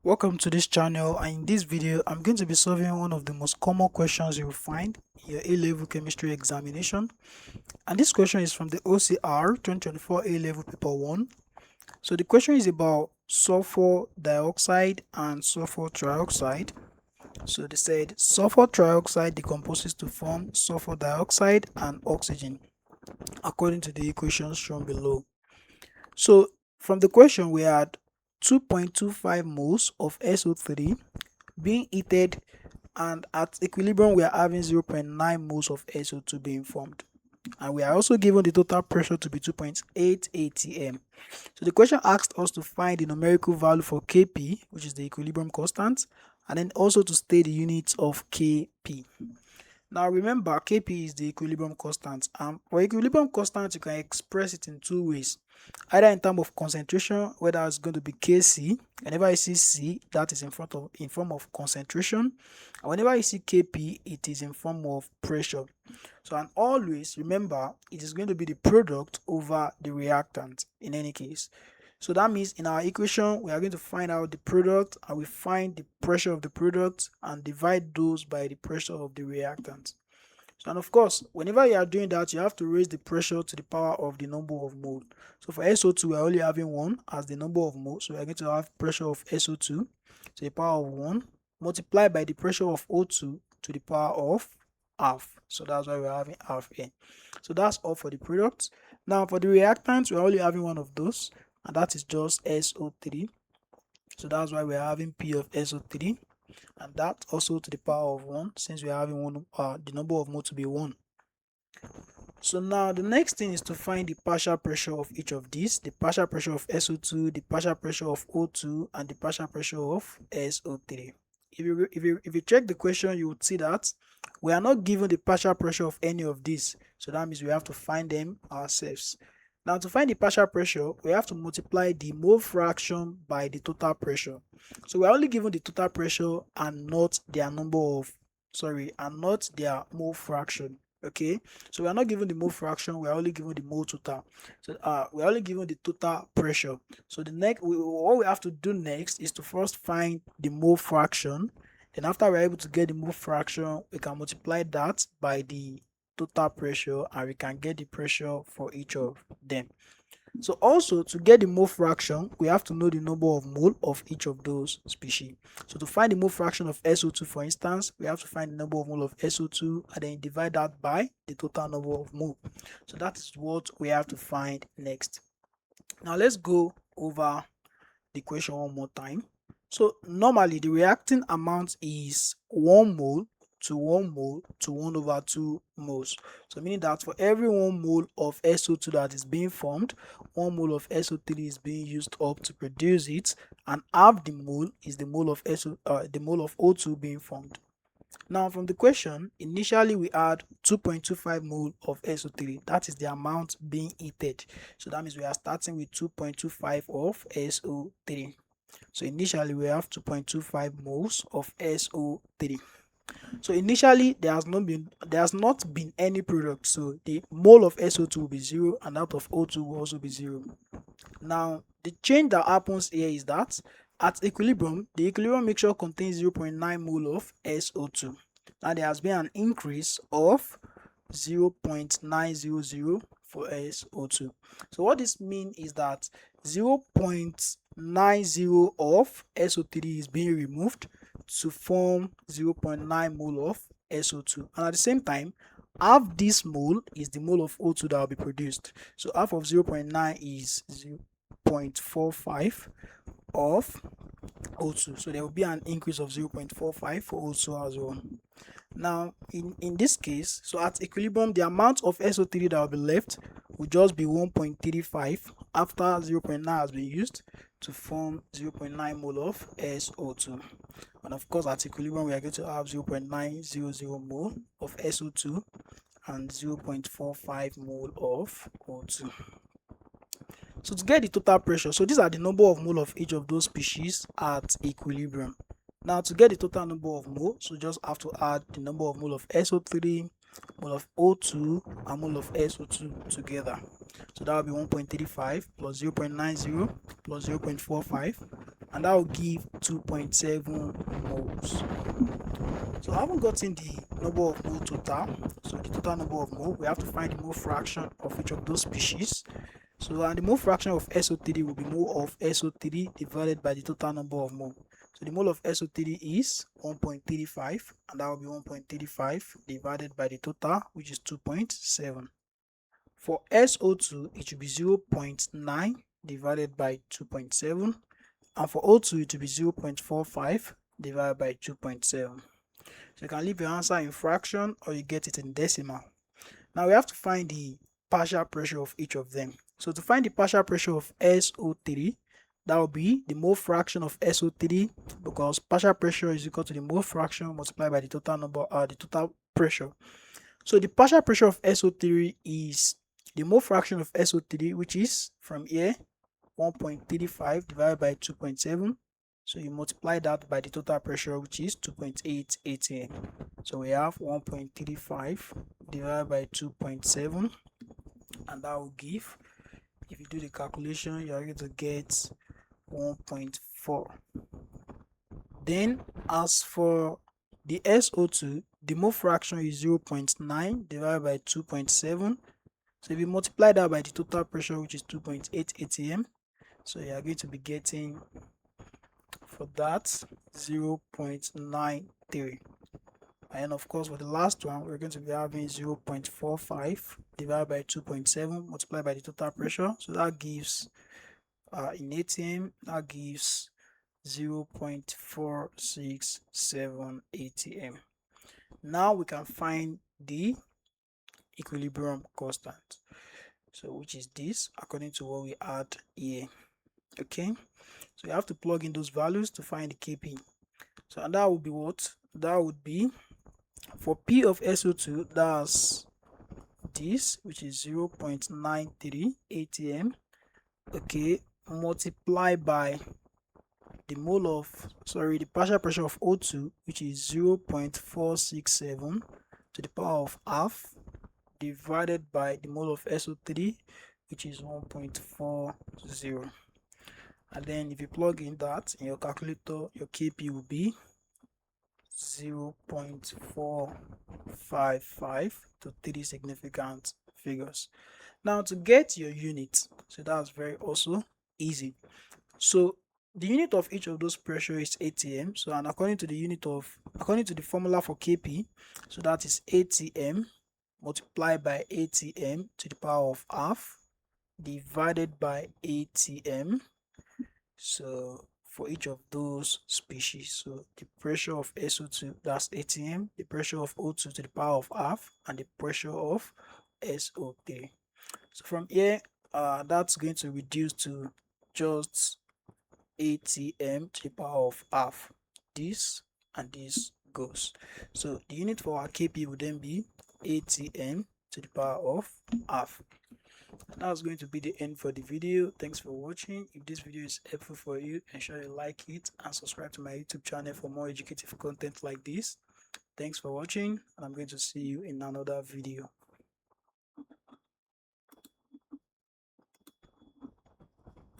Welcome to this channel, and in this video I'm going to be solving one of the most common questions you will find in your A-level chemistry examination. And this question is from the OCR 2024 A-level paper 1. So the question is about sulfur dioxide and sulfur trioxide. So they said sulfur trioxide decomposes to form sulfur dioxide and oxygen according to the equations shown below. So from the question we had 2.25 moles of SO3 being heated, and at equilibrium we are having 0.9 moles of SO2 being formed, and we are also given the total pressure to be 2.8 atm. So the question asked us to find the numerical value for Kp, which is the equilibrium constant, and then also to state the units of Kp. Now remember, Kp is the equilibrium constant, and for equilibrium constant you can express it in two ways, either in terms of concentration, where that's going to be Kc. Whenever you see C, that is in form of concentration, and whenever you see Kp, it is in form of pressure. So, and always remember, it is going to be the product over the reactant in any case. So that means in our equation we are going to find out the product, and we find the pressure of the product and divide those by the pressure of the reactant. So, and of course, whenever you are doing that, you have to raise the pressure to the power of the number of mole. So for SO2 we are only having 1 as the number of mole, so we are going to have pressure of SO2 to the power of 1 multiplied by the pressure of O2 to the power of half. So that's why we're having half here. So that's all for the product. Now for the reactants, we're only having one of those, and that is just SO3. So that's why we're having P of SO3, and that also to the power of 1, since we're having the number of mole to be 1. So now the next thing is to find the partial pressure of each of these, the partial pressure of SO2, the partial pressure of O2, and the partial pressure of SO3. If you check the question, you would see that we are not given the partial pressure of any of these, so that means we have to find them ourselves. Now to find the partial pressure, we have to multiply the mole fraction by the total pressure. So we are only given the total pressure and not their mole fraction. Okay, so we are not given the mole fraction, we are only given the mole total. So we are only given the total pressure. So what we have to do next is to first find the mole fraction. Then after we're able to get the mole fraction, we can multiply that by the total pressure, and we can get the pressure for each of them. So also, to get the mole fraction, we have to know the number of mole of each of those species. So to find the mole fraction of SO2, for instance, we have to find the number of mole of SO2 and then divide that by the total number of mole. So that is what we have to find next. Now let's go over the question one more time. So normally the reacting amount is 1 mole to 1 mole to 1 over 2 moles. So meaning that for every 1 mole of SO2 that is being formed, 1 mole of SO3 is being used up to produce it, and half the mole is the mole of O2 being formed. Now from the question, initially we had 2.25 mole of SO3. That is the amount being heated. So that means we are starting with 2.25 of SO3. So initially we have 2.25 moles of SO3. So initially there has not been any product, so the mole of SO2 will be 0 and that of O2 will also be 0. Now the change that happens here is that at equilibrium, the equilibrium mixture contains 0.9 mole of SO2. Now there has been an increase of 0.900 for SO2. So what this means is that 0.90 of SO3 is being removed to form 0.9 mole of SO2, and at the same time half this mole is the mole of O2 that will be produced. So half of 0.9 is 0.45 of O2, so there will be an increase of 0.45 for O2 as well. Now in this case, so at equilibrium, the amount of SO3 that will be left will just be 1.35 after 0.9 has been used to form 0.9 mole of SO2. And of course at equilibrium we are going to have 0.900 mole of SO2 and 0.45 mole of O2. So to get the total pressure, so these are the number of mole of each of those species at equilibrium. Now to get the total number of mole, so just have to add the number of mole of SO3, mole of O2, and mole of SO2 together. So that will be 1.35 plus 0.90 plus 0.45 and that will give 2.7 moles. So I haven't gotten the number of mole total, so the total number of mole, we have to find the mole fraction of each of those species. So and the mole fraction of SO3 will be mole of SO3 divided by the total number of mole. So the mole of SO3 is 1.35, and that will be 1.35 divided by the total, which is 2.7. For SO2, it will be 0.9 divided by 2.7, and for O2, it will be 0.45 divided by 2.7. So you can leave your answer in fraction or you get it in decimal. Now we have to find the partial pressure of each of them. So to find the partial pressure of SO3, that will be the mole fraction of SO3, because partial pressure is equal to the mole fraction multiplied by the total number, the total pressure. So the partial pressure of SO3 is the mole fraction of SO3, which is from here 1.35 divided by 2.7. So you multiply that by the total pressure, which is 2.8 atm. So we have 1.35 divided by 2.7, and that will give, if you do the calculation, you are going to get 1.4. Then as for the SO2, the mole fraction is 0.9 divided by 2.7. So if you multiply that by the total pressure, which is 2.8 atm, so you are going to be getting for that 0.93. And of course, for the last one, we're going to be having 0.45 divided by 2.7 multiplied by the total pressure. So that gives, in atm, that gives 0.467 atm. Now we can find the equilibrium constant. So which is this, according to what we had here. Okay, so you have to plug in those values to find the Kp. So and that would be what? That would be for P of SO2, that's this, which is 0.93 atm. Okay, multiply by the the partial pressure of O2, which is 0.467 to the power of half, divided by the mole of SO3, which is 1.40. And then if you plug in that in your calculator, your Kp will be 0.455 to 3 significant figures. Now to get your unit, so that's very also easy. So the unit of each of those pressure is atm. So and according to the formula for Kp, so that is atm multiplied by atm to the power of half divided by atm. So for each of those species, so the pressure of SO2, that's atm, the pressure of O2 to the power of half, and the pressure of SO3. So from here, that's going to reduce to just atm to the power of half. This and this goes. So the unit for our Kp would then be atm to the power of half. That's going to be the end for the video. Thanks for watching. If this video is helpful for you, ensure you like it and subscribe to my YouTube channel for more educative content like this. Thanks for watching, and I'm going to see you in another video.